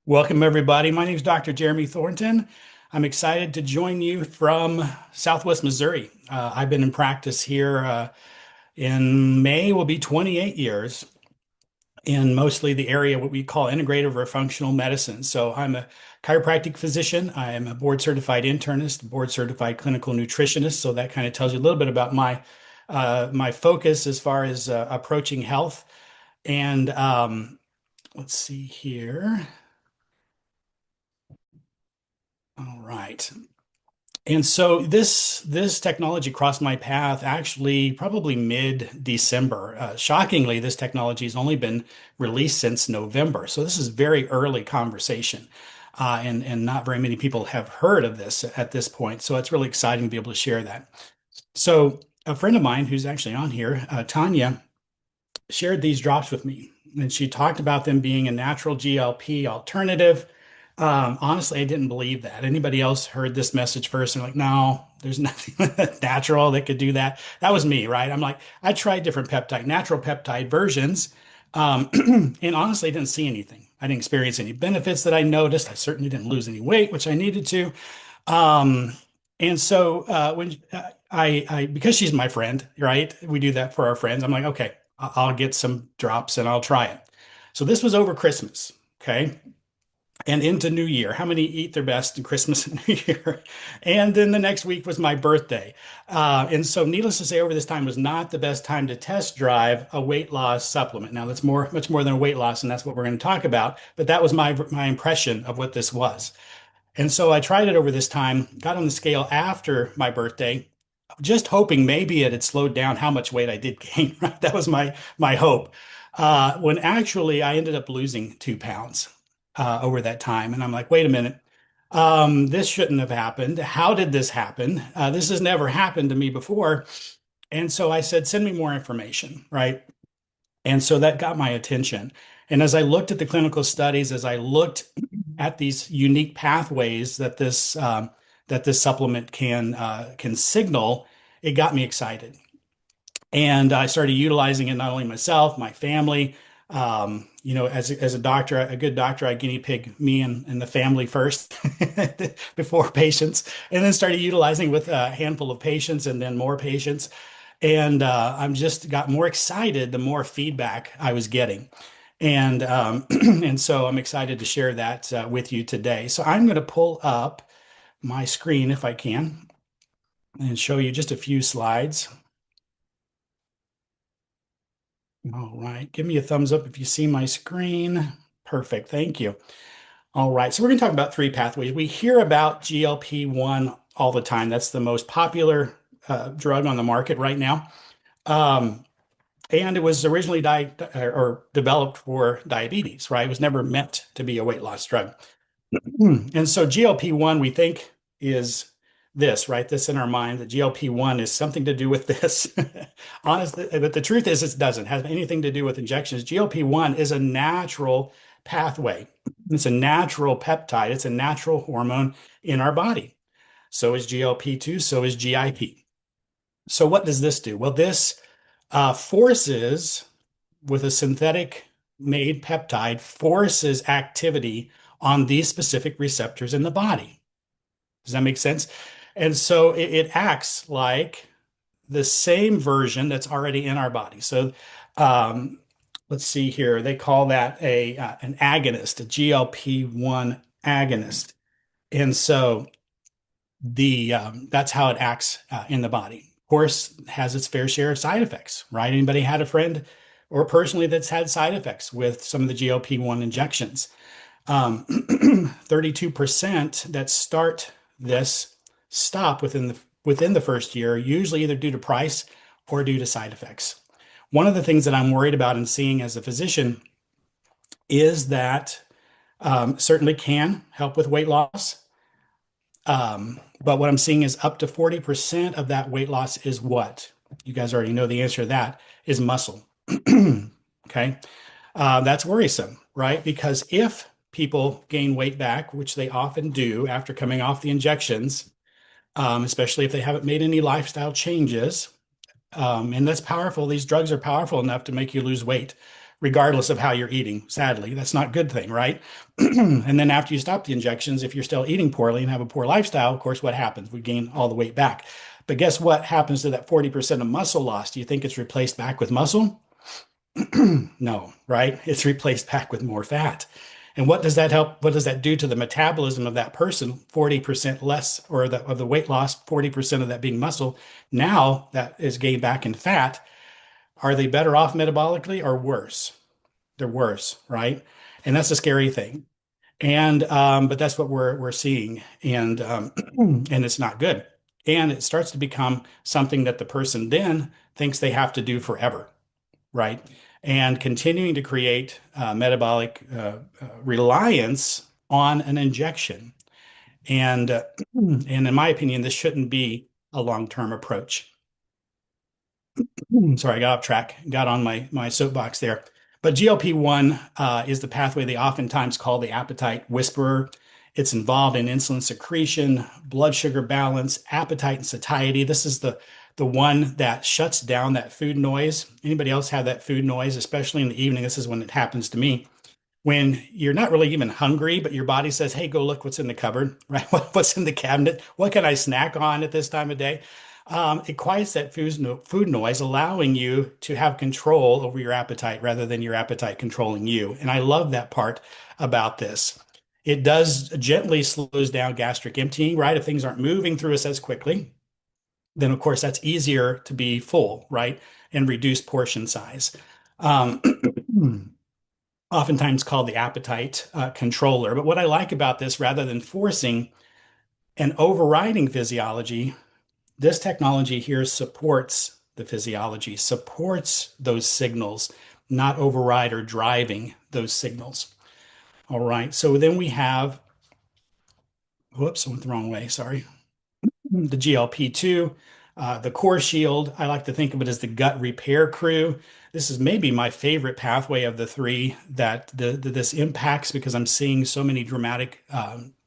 Welcome, everybody. My name is Dr. Jeremy Thornton. I'm excited to join you from Southwest Missouri. I've been in practice here in May, will be 28 years in mostly the area what we call integrative or functional medicine. So I'm a chiropractic physician. I am a board certified internist, board certified clinical nutritionist. So that kind of tells you a little bit about my focus as far as approaching health. And let's see here. All right. And so this technology crossed my path actually probably mid-December. Shockingly, this technology has only been released since November, so this is very early conversation, and not very many people have heard of this at this point. So it's really exciting to be able to share that. So a friend of mine who's actually on here, Tanya, shared these drops with me, and she talked about them being a natural GLP alternative. Honestly, I didn't believe that. Anybody else heard this message first and like, no, there's nothing natural that could do that. That was me, right? I'm like, I tried different natural peptide versions, and honestly, I didn't see anything. I didn't experience any benefits that I noticed. I certainly didn't lose any weight, which I needed to. Um, and so when because she's my friend, right? We do that for our friends. I'm like, okay, I'll get some drops and I'll try it. So this was over Christmas, okay? And into New Year. How many eat their best in Christmas and New Year? And then the next week was my birthday. And so, needless to say, over this time was not the best time to test drive a weight loss supplement. Now, that's much more than a weight loss, and that's what we're going to talk about. But that was my impression of what this was. And so I tried it over this time, got on the scale after my birthday, just hoping maybe it had slowed down how much weight I did gain. Right? That was my hope. When actually I ended up losing 2 pounds over that time, and I'm like, wait a minute, this shouldn't have happened. How did this happen? This has never happened to me before. And so I said, send me more information, right? And so that got my attention. And as I looked at the clinical studies, as I looked at these unique pathways that this supplement can signal, it got me excited. And I started utilizing it not only myself, my family. As a doctor, a good doctor, I guinea pig me and the family first before patients, and then started utilizing with a handful of patients and then more patients. And I'm just got more excited the more feedback I was getting. And and so I'm excited to share that with you today. So I'm going to pull up my screen if I can and show you just a few slides. All right, give me a thumbs up if you see my screen. Perfect, thank you. All right, so we're going to talk about three pathways. We hear about GLP-1 all the time. That's the most popular drug on the market right now. Um, and it was originally or developed for diabetes, right? It was never meant to be a weight loss drug. And so GLP-1, we think, is this, right? This in our mind, that GLP-1 is something to do with this. Honestly, but the truth is it doesn't have anything to do with injections. GLP-1 is a natural pathway. It's a natural peptide. It's a natural hormone in our body. So is GLP-2, so is GIP. So what does this do? Well, this forces, with a synthetic made peptide, forces activity on these specific receptors in the body. Does that make sense? And so it acts like the same version that's already in our body. So um, let's see here. They call that an agonist, a GLP-1 agonist. And so the that's how it acts in the body. Of course, it has its fair share of side effects, right? Anybody had a friend or personally that's had side effects with some of the GLP-1 injections? 32% that start this stop within the first year, usually either due to price or due to side effects. One of the things that I'm worried about and seeing as a physician is that certainly can help with weight loss. But what I'm seeing is up to 40% of that weight loss is what? You guys already know the answer to that is muscle. Okay. That's worrisome, right? Because if people gain weight back, which they often do after coming off the injections, especially if they haven't made any lifestyle changes, and that's powerful. These drugs are powerful enough to make you lose weight, regardless of how you're eating. Sadly, that's not a good thing, right? And then after you stop the injections, if you're still eating poorly and have a poor lifestyle, of course, what happens? We gain all the weight back. But guess what happens to that 40% of muscle loss? Do you think it's replaced back with muscle? No, right? It's replaced back with more fat. And what does that help? What does that do to the metabolism of that person? 40% less, or of the weight loss, 40% of that being muscle. Now that is gained back in fat. Are they better off metabolically or worse? They're worse, right? And that's a scary thing. And but that's what we're seeing, and and it's not good. And it starts to become something that the person then thinks they have to do forever, right? And continuing to create metabolic reliance on an injection. And and in my opinion, this shouldn't be a long-term approach. Sorry, I got off track, got on my soapbox there. But GLP-1 is the pathway they oftentimes call the appetite whisperer. It's involved in insulin secretion, blood sugar balance, appetite and satiety. This is the one that shuts down that food noise. Anybody else have that food noise, especially in the evening? This is when it happens to me when you're not really even hungry, but your body says, "Hey, go look what's in the cupboard, right? What's in the cabinet? What can I snack on at this time of day?" It quiets that food noise, allowing you to have control over your appetite rather than your appetite controlling you. And I love that part about this. It does gently slows down gastric emptying, right? If things aren't moving through us as quickly, then of course that's easier to be full, right? And reduce portion size. Um, Oftentimes called the appetite controller. But what I like about this, rather than forcing and overriding physiology, this technology here supports the physiology, supports those signals, not override or driving those signals. All right. So then we have, whoops, I went the wrong way. Sorry. The GLP-2, the core shield. I like to think of it as the gut repair crew. This is maybe my favorite pathway of the three that this impacts because I'm seeing so many dramatic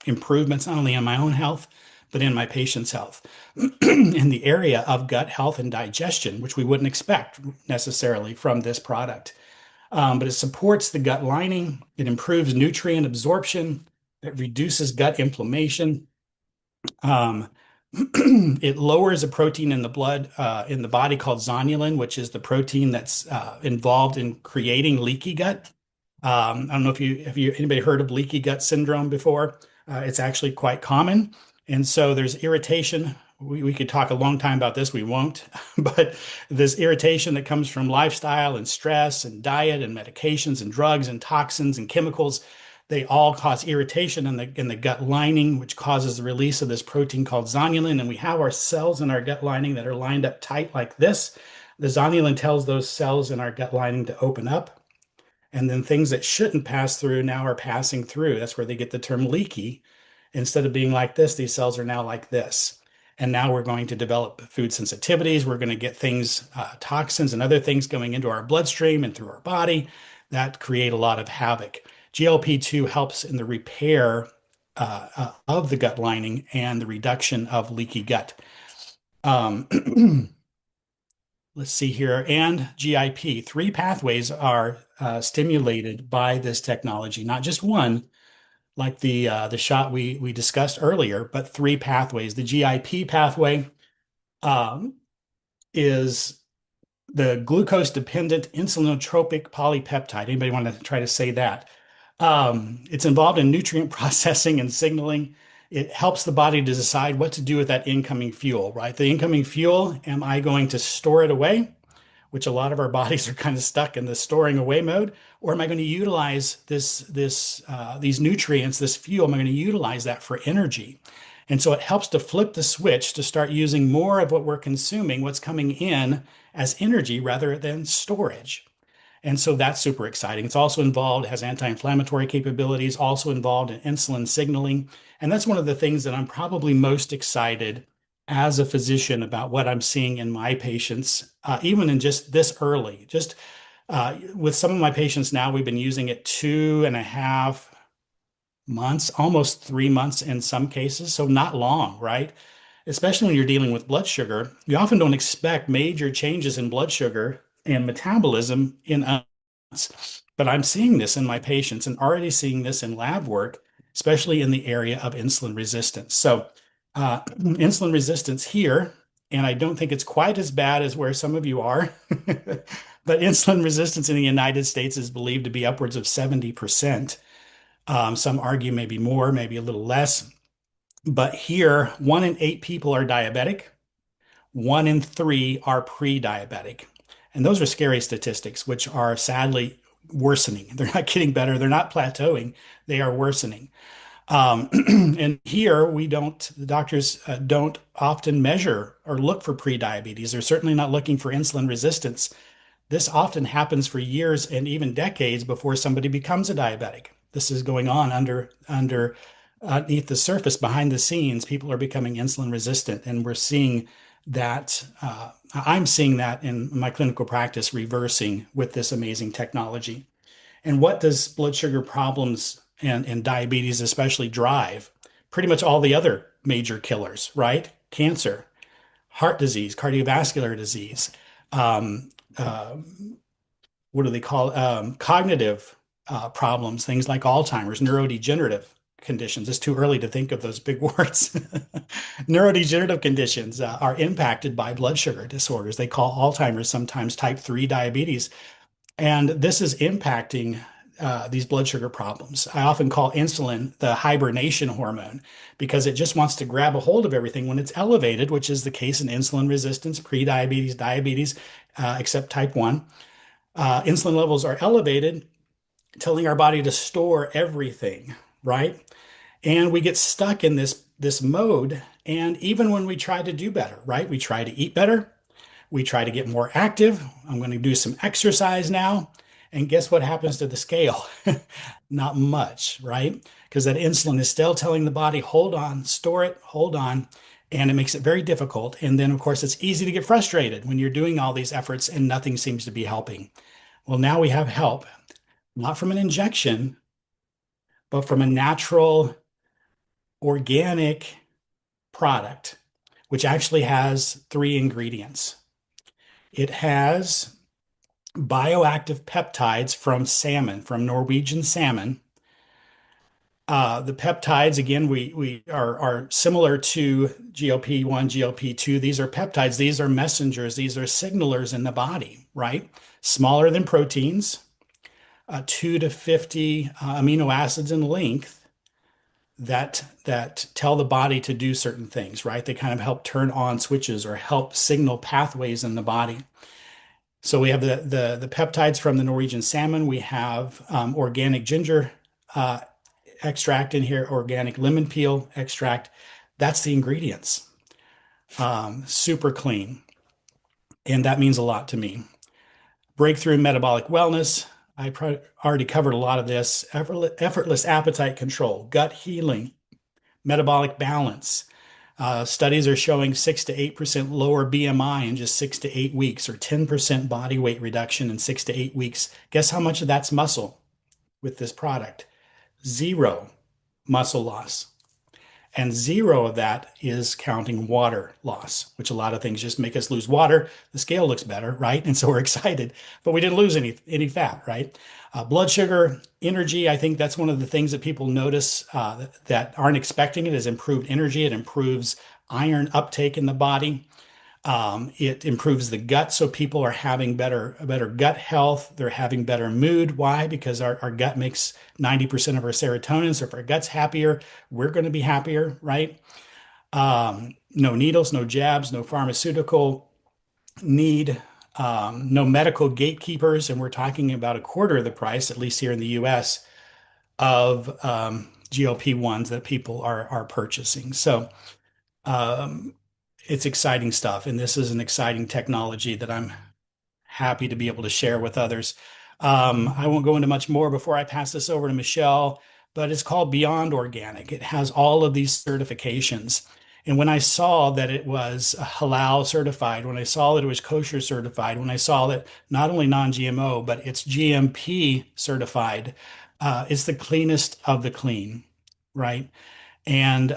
improvements, not only in my own health, but in my patient's health in the area of gut health and digestion, which we wouldn't expect necessarily from this product. But it supports the gut lining, it improves nutrient absorption, it reduces gut inflammation. Um, it lowers a protein in the blood, in the body called zonulin, which is the protein that's involved in creating leaky gut. I don't know if you anybody heard of leaky gut syndrome before. It's actually quite common, and so there's irritation. We could talk a long time about this. We won't, but this irritation that comes from lifestyle and stress and diet and medications and drugs and toxins and chemicals, they all cause irritation in the gut lining, which causes the release of this protein called zonulin. And we have our cells in our gut lining that are lined up tight like this. The zonulin tells those cells in our gut lining to open up. And then things that shouldn't pass through now are passing through. That's where they get the term leaky. Instead of being like this, these cells are now like this. And now we're going to develop food sensitivities. We're going to get things, toxins and other things going into our bloodstream and through our body that create a lot of havoc. GLP-2 helps in the repair of the gut lining and the reduction of leaky gut. Let's see here. And GIP, three pathways are stimulated by this technology, not just one, like the shot we discussed earlier, but three pathways. The GIP pathway um, is the glucose dependent insulinotropic polypeptide. Anybody want to try to say that? It's involved in nutrient processing and signaling. It helps the body to decide what to do with that incoming fuel, right? The incoming fuel, am I going to store it away? Which a lot of our bodies are kind of stuck in the storing away mode, or am I going to utilize these nutrients, this fuel? Am I going to utilize that for energy? And so it helps to flip the switch to start using more of what we're consuming, what's coming in as energy rather than storage. And so that's super exciting. It's also involved, has anti-inflammatory capabilities, also involved in insulin signaling. And that's one of the things that I'm probably most excited as a physician about what I'm seeing in my patients, even in just this early. Just with some of my patients now, we've been using it 2.5 months, almost 3 months in some cases. So not long, right? Especially when you're dealing with blood sugar. You often don't expect major changes in blood sugar and metabolism in But I'm seeing this in my patients and already seeing this in lab work, especially in the area of insulin resistance. So, insulin resistance here, and I don't think it's quite as bad as where some of you are, but insulin resistance in the United States is believed to be upwards of 70%. Some argue maybe more, maybe a little less. But here, 1 in 8 people are diabetic, 1 in 3 are pre-diabetic. And those are scary statistics, which are sadly worsening. They're not getting better. They're not plateauing. They are worsening. And here the doctors don't often measure or look for pre-diabetes. They're certainly not looking for insulin resistance. This often happens for years and even decades before somebody becomes a diabetic. This is going on underneath the surface, behind the scenes. People are becoming insulin resistant, and we're seeing that. I'm seeing that in my clinical practice reversing with this amazing technology. And what does blood sugar problems and diabetes especially drive? Pretty much all the other major killers, right? Cancer, heart disease, cardiovascular disease, um, uh, what do they call cognitive problems, things like Alzheimer's, neurodegenerative conditions. It's too early to think of those big words. Neurodegenerative conditions are impacted by blood sugar disorders. They call Alzheimer's sometimes type 3 diabetes. And this is impacting these blood sugar problems. I often call insulin the hibernation hormone because it just wants to grab a hold of everything when it's elevated, which is the case in insulin resistance, pre-diabetes, diabetes, except type 1. Insulin levels are elevated, telling our body to store everything, right? And we get stuck in this mode. And even when we try to do better, right? We try to eat better, we try to get more active. I'm going to do some exercise now. And guess what happens to the scale? Not much, right? Because that insulin is still telling the body, hold on, store it, hold on. And it makes it very difficult. And then, of course, it's easy to get frustrated when you're doing all these efforts and nothing seems to be helping. Well, now we have help, not from an injection, but from a natural, organic product, which actually has 3 ingredients. It has bioactive peptides from salmon, from Norwegian salmon. The peptides, again, we are similar to GLP-1, GLP-2. These are peptides. These are messengers. These are signalers in the body, right? Smaller than proteins, 2 to 50 amino acids in length that tell the body to do certain things, right? They kind of help turn on switches or help signal pathways in the body. So we have the peptides from the Norwegian salmon. We have organic ginger uh, extract in here, organic lemon peel extract. That's the ingredients. Super clean. And that means a lot to me. Breakthrough in metabolic wellness. I already covered a lot of this. Effortless appetite control, gut healing, metabolic balance. Studies are showing 6 to 8% lower BMI in just 6 to 8 weeks, or 10% body weight reduction in 6 to 8 weeks. Guess how much of that's muscle with this product? Zero muscle loss. And zero of that is counting water loss, which a lot of things just make us lose water. The scale looks better, right? And so we're excited, but we didn't lose any fat, right? Blood sugar, energy. I think that's one of the things that people notice that aren't expecting it is improved energy. It improves iron uptake in the body. It improves the gut, so people are having better gut health. They're having better mood. Why? Because our gut makes 90% of our serotonin. So if our gut's happier, we're going to be happier, right? No needles, no jabs, no pharmaceutical need, no medical gatekeepers, and we're talking about a quarter of the price, at least here in the US, of GLP-1s that people are purchasing. So um, it's exciting stuff, and this is an exciting technology that I'm happy to be able to share with others. I won't go into much more before I pass this over to Michelle, but it's called Beyond Organic. It has all of these certifications. And when I saw that it was halal certified, when I saw that it was kosher certified, when I saw that not only non-GMO, but it's GMP certified, it's the cleanest of the clean, right? And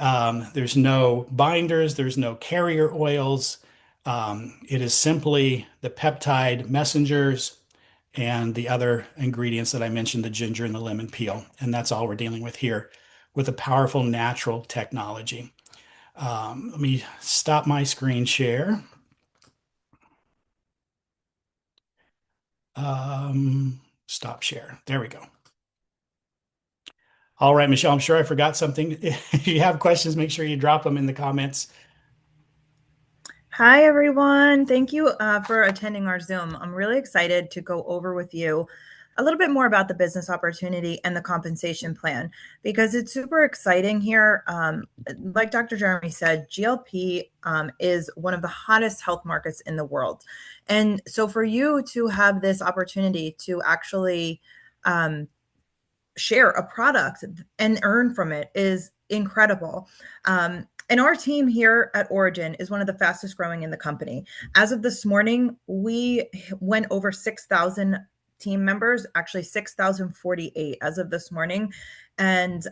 there's no binders, there's no carrier oils. It is simply the peptide messengers and the other ingredients that I mentioned, the ginger and the lemon peel. And that's all we're dealing with here with a powerful natural technology. Let me stop my screen share. Stop share. There we go. All right, Michelle, I'm sure I forgot something. If you have questions, make sure you drop them in the comments. Hi, everyone. Thank you for attending our Zoom. I'm really excited to go over with you a little bit more about the business opportunity and the compensation plan because it's super exciting here. Like Dr. Jeremy said, GLP is one of the hottest health markets in the world. And so for you to have this opportunity to actually share a product and earn from it is incredible. And our team here at Origin is one of the fastest growing in the company. As of this morning, we went over 6,000 team members, actually 6,048 as of this morning. And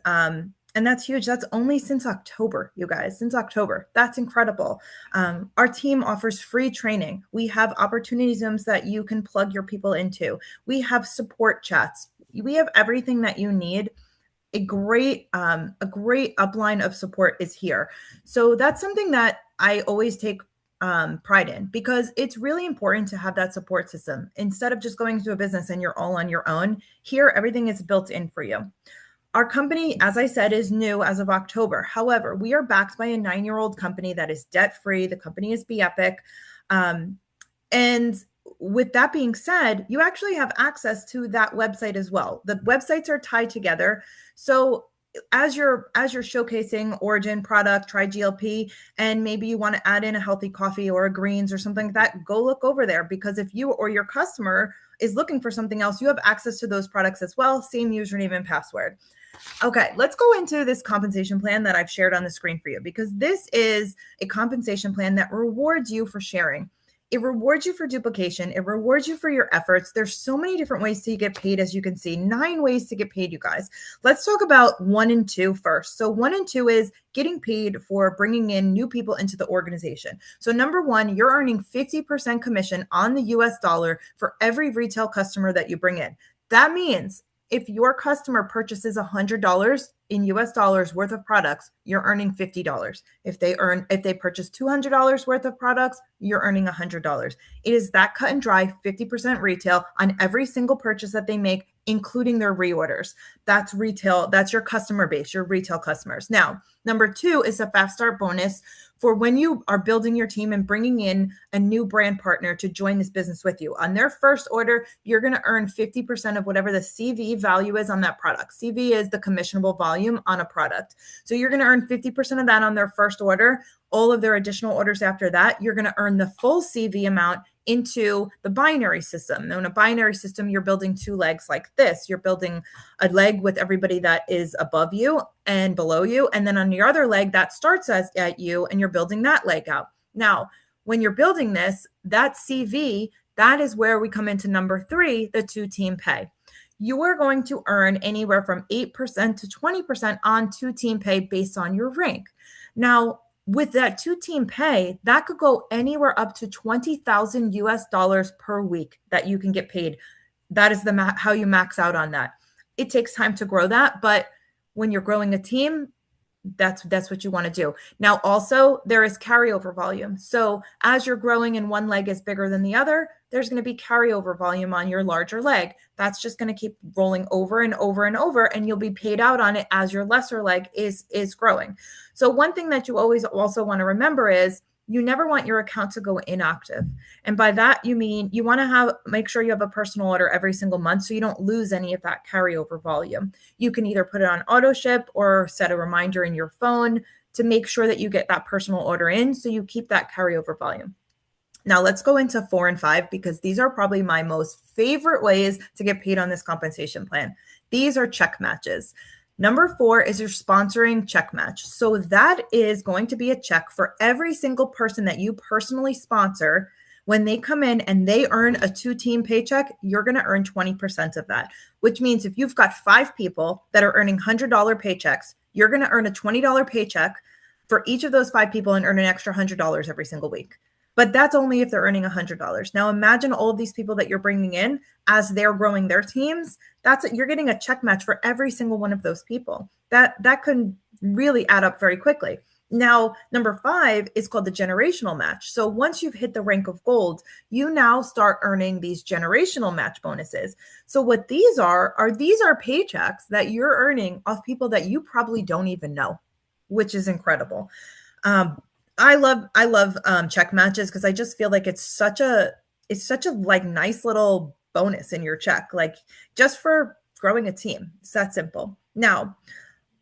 that's huge. That's only since October, you guys, since October. That's incredible. Our team offers free training. We have opportunity Zooms that you can plug your people into. We have support chats. We have everything that you need. A great upline of support is here. So that's something that I always take pride in because it's really important to have that support system instead of just going into a business and you're all on your own. Here, everything is built in for you. Our company, as I said, is new as of October. However, we are backed by a 9-year-old company that is debt free. The company is Be Epic. And with that being said, you actually have access to that website as well. The websites are tied together. So as you're showcasing Origin product, try GLP, and maybe you want to add in a healthy coffee or a greens or something like that, go look over there because if you or your customer is looking for something else, you have access to those products as well. Same username and password. Okay, let's go into this compensation plan that I've shared on the screen for you because this is a compensation plan that rewards you for sharing. It rewards you for duplication. It rewards you for your efforts. There's so many different ways to get paid, as you can see, 9 ways to get paid, you guys. Let's talk about 1 and 2 first. So 1 and 2 is getting paid for bringing in new people into the organization. So number 1, you're earning 50% commission on the US dollar for every retail customer that you bring in. That means if your customer purchases $100 in US dollars worth of products, you're earning $50. If they purchase $200 worth of products, you're earning $100. It is that cut and dry, 50% retail on every single purchase that they make, including their reorders. That's retail. That's your customer base, your retail customers. Now, number 2 is a fast start bonus for when you are building your team and bringing in a new brand partner to join this business with you. On their first order, you're going to earn 50% of whatever the CV value is on that product. CV is the commissionable volume on a product. So you're going to earn 50% of that on their first order. All of their additional orders after that, you're going to earn the full CV amount into the binary system. Now, in a binary system, you're building 2 legs like this. You're building a leg with everybody that is above you and below you. And then on your other leg, that starts at you, and you're building that leg out. Now, when you're building this, that CV, that is where we come into number 3, the 2-team pay. You are going to earn anywhere from 8% to 20% on 2-team pay based on your rank. Now, with that 2-team pay, that could go anywhere up to 20,000 US dollars per week that you can get paid. That is how you max out on that. It takes time to grow that, but when you're growing a team, that's what you want to do. Now, also, there is carryover volume. So as you're growing and one leg is bigger than the other, there's going to be carryover volume on your larger leg. That's just going to keep rolling over and over and over, and you'll be paid out on it as your lesser leg is growing. So one thing that you always also want to remember is you never want your account to go inactive. And by that, you mean you want to make sure you have a personal order every single month so you don't lose any of that carryover volume. You can either put it on auto ship or set a reminder in your phone to make sure that you get that personal order in so you keep that carryover volume. Now let's go into 4 and 5 because these are probably my most favorite ways to get paid on this compensation plan. These are check matches. Number 4 is your sponsoring check match. So that is going to be a check for every single person that you personally sponsor. When they come in and they earn a 2-team paycheck, you're going to earn 20% of that, which means if you've got 5 people that are earning $100 paychecks, you're going to earn a $20 paycheck for each of those 5 people and earn an extra $100 every single week. But that's only if they're earning $100. Now imagine all of these people that you're bringing in as they're growing their teams. You're getting a check match for every single one of those people. That can really add up very quickly. Now, number 5 is called the generational match. So once you've hit the rank of gold, you now start earning these generational match bonuses. So what these are these are paychecks that you're earning off people that you probably don't even know, which is incredible. Um, I love check matches because I just feel like it's such a like nice little bonus in your check, like just for growing a team. It's that simple. Now,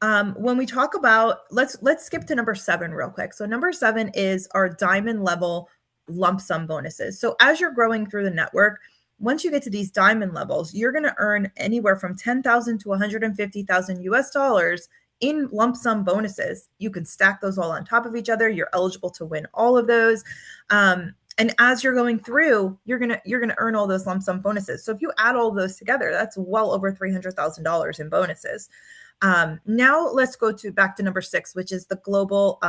when we talk about, let's skip to number 7 real quick. So number 7 is our diamond level lump sum bonuses. So as you're growing through the network, once you get to these diamond levels, you're going to earn anywhere from 10,000 to 150,000 US dollars in lump sum bonuses. You can stack those all on top of each other. You're eligible to win all of those. And as you're going through, you're gonna earn all those lump sum bonuses. So if you add all those together, that's well over $300,000 in bonuses. Now let's go back to number 6, which is the global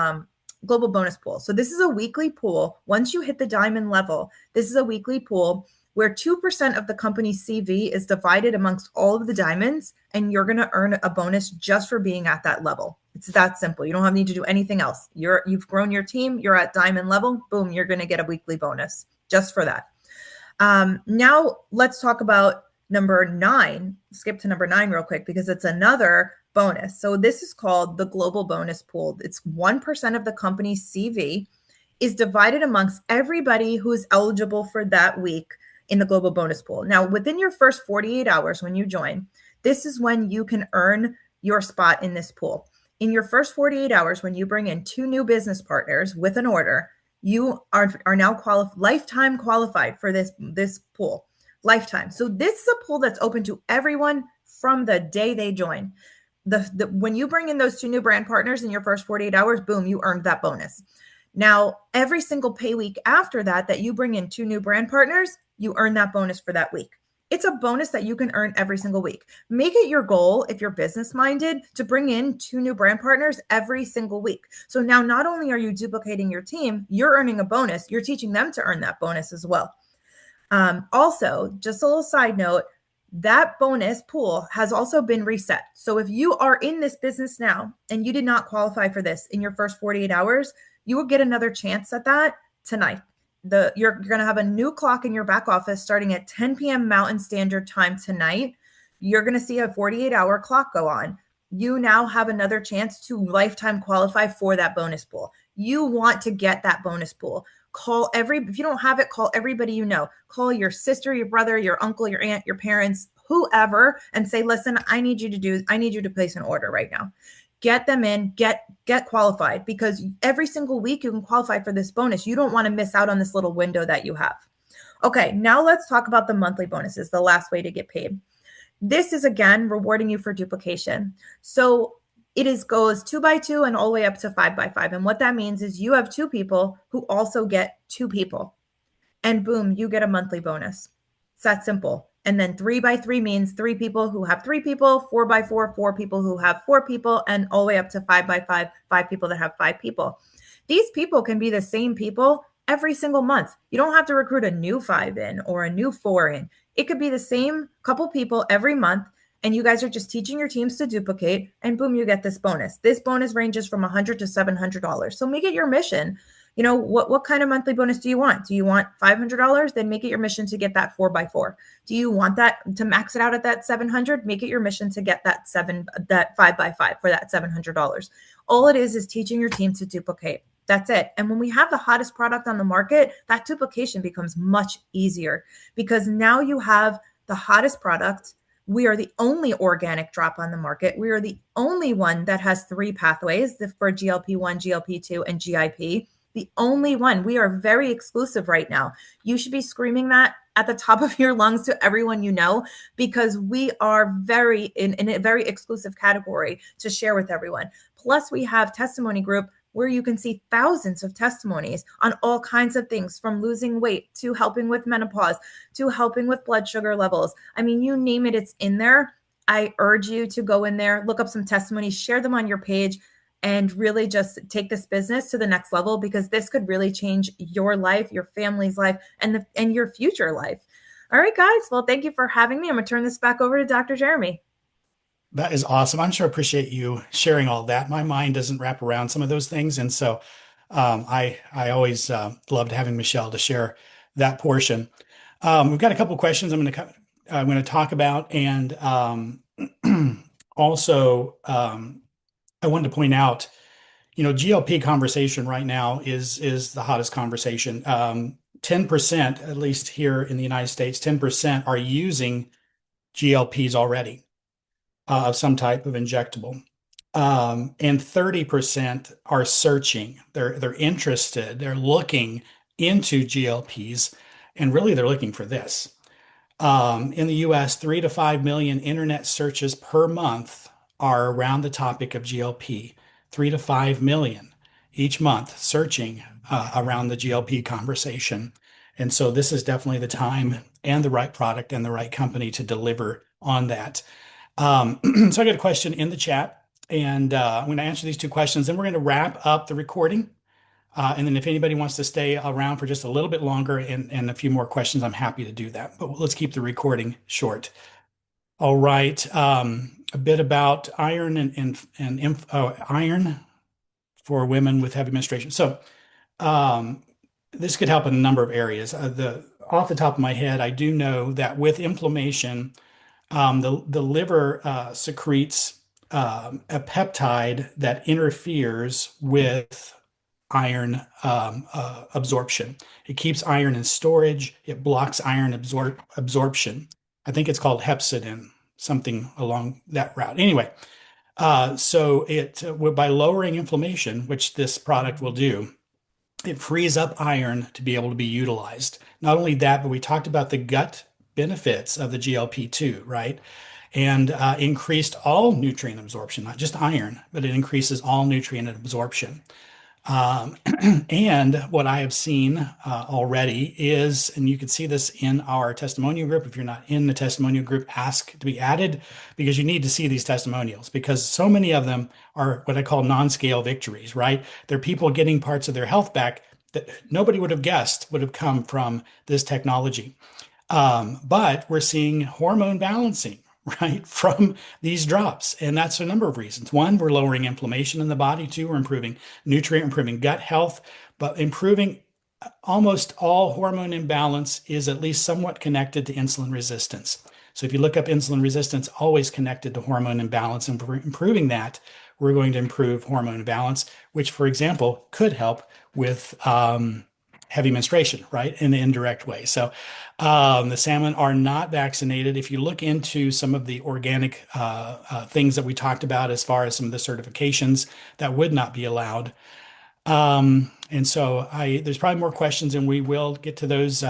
bonus pool. So this is a weekly pool. Once you hit the diamond level, this is a weekly pool where 2% of the company's CV is divided amongst all of the diamonds, and you're going to earn a bonus just for being at that level. It's that simple. You don't need to do anything else. You've grown your team. You're at diamond level. Boom, you're going to get a weekly bonus just for that. Now let's talk about number 9. Skip to number 9 real quick because it's another bonus. So this is called the global bonus pool. It's 1% of the company's CV is divided amongst everybody who is eligible for that week in the global bonus pool. Now, within your first 48 hours when you join, this is when you can earn your spot in this pool. In your first 48 hours, when you bring in 2 new business partners with an order, you are now lifetime qualified for this pool. Lifetime. So this is a pool that's open to everyone from the day they join. When you bring in those 2 new brand partners in your first 48 hours, boom, you earned that bonus. Now, every single pay week after that you bring in 2 new brand partners, you earn that bonus for that week. It's a bonus that you can earn every single week. Make it your goal, if you're business minded, to bring in 2 new brand partners every single week. So now not only are you duplicating your team, you're earning a bonus, you're teaching them to earn that bonus as well. Also, just a little side note, that bonus pool has also been reset. So if you are in this business now and you did not qualify for this in your first 48 hours, you will get another chance at that tonight. You're going to have a new clock in your back office starting at 10 p.m. Mountain Standard Time tonight. You're going to see a 48-hour clock go on. You now have another chance to lifetime qualify for that bonus pool. You want to get that bonus pool. If you don't have it, call everybody you know. Call your sister, your brother, your uncle, your aunt, your parents, whoever, and say, listen, I need you to place an order right now. Get them in, get qualified, because every single week you can qualify for this bonus. You don't want to miss out on this little window that you have. Okay, now let's talk about the monthly bonuses, the last way to get paid. This is, again, rewarding you for duplication. So goes 2 by 2 and all the way up to 5 by 5. And what that means is you have 2 people who also get 2 people. And boom, you get a monthly bonus. It's that simple. And then 3 by 3 means 3 people who have 3 people, 4 by 4, 4 people who have 4 people, and all the way up to 5 by 5, 5 people that have 5 people. These people can be the same people every single month. You don't have to recruit a new 5 in or a new 4 in. It could be the same couple people every month, and you guys are just teaching your teams to duplicate, and boom, you get this bonus. This bonus ranges from $100 to $700. So make it your mission. You know, what kind of monthly bonus do you want? Do you want $500? Then make it your mission to get that 4 by 4. Do you want that to max it out at that 700? Make it your mission to get that 5 by 5 for that $700. All it is teaching your team to duplicate. That's it. And when we have the hottest product on the market, that duplication becomes much easier because now you have the hottest product. We are the only organic drop on the market. We are the only one that has 3 pathways for GLP-1, GLP-2, and GIP. The only one. We are very exclusive right now. You should be screaming that at the top of your lungs to everyone you know, because we are very in a very exclusive category to share with everyone. Plus, we have testimony group where you can see thousands of testimonies on all kinds of things, from losing weight to helping with menopause to helping with blood sugar levels. I mean, you name it, it's in there. I urge you to go in there, look up some testimonies, share them on your page. and really just take this business to the next level, because this could really change your life, your family's life, and your future life. All right, guys. Well, thank you for having me. I'm going to turn this back over to Dr. Jeremy. That is awesome. I'm sure I appreciate you sharing all that. My mind doesn't wrap around some of those things, and so I always loved having Michelle to share that portion. We've got a couple of questions I'm going to talk about, and also I wanted to point out, GLP conversation right now is the hottest conversation. 10%, at least here in the United States, 10% are using GLPs already of some type of injectable. And 30% are searching. They're interested. They're looking into GLPs, and really they're looking for this. In the US, 3 to 5 million internet searches per month are around the topic of GLP. 3 to 5 million each month searching around the GLP conversation. And so this is definitely the time and the right product and the right company to deliver on that. So I got a question in the chat, and I'm going to answer these two questions. Then we're going to wrap up the recording. And then if anybody wants to stay around for just a little bit longer and a few more questions, I'm happy to do that. But let's keep the recording short. All right. A bit about iron and iron for women with heavy menstruation. So um, this could help in a number of areas. The off the top of my head, I do know that with inflammation, the liver secretes a peptide that interferes with iron absorption. It keeps iron in storage. It blocks iron absorption. I think it's called hepcidin, something along that route. Anyway, so by lowering inflammation, which this product will do, it frees up iron to be able to be utilized. Not only that, but we talked about the gut benefits of the GLP-2, right? And increased all nutrient absorption, not just iron, but it increases all nutrient absorption. Um, and what I have seen already is, and you can see this in our testimonial group. If you're not in the testimonial group, ask to be added, because you need to see these testimonials, because so many of them are what I call non-scale victories, right? They're people getting parts of their health back that nobody would have guessed would have come from this technology. But we're seeing hormone balancing, right, from these drops. And that's for a number of reasons. One, we're lowering inflammation in the body. Two, we're improving nutrient, improving gut health, but improving almost all hormone imbalance is at least somewhat connected to insulin resistance. So if you look up insulin resistance, always connected to hormone imbalance, and improving that, we're going to improve hormone balance, which, for example, could help with heavy menstruation, right, in an indirect way. So the salmon are not vaccinated. If you look into some of the organic things that we talked about, as far as some of the certifications, that would not be allowed. And so there's probably more questions, and we will get to those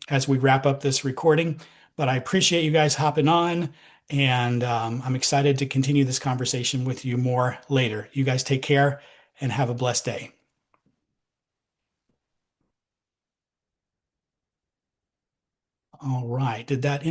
as we wrap up this recording. But I appreciate you guys hopping on, and I'm excited to continue this conversation with you more later. You guys take care and have a blessed day. All right. Did that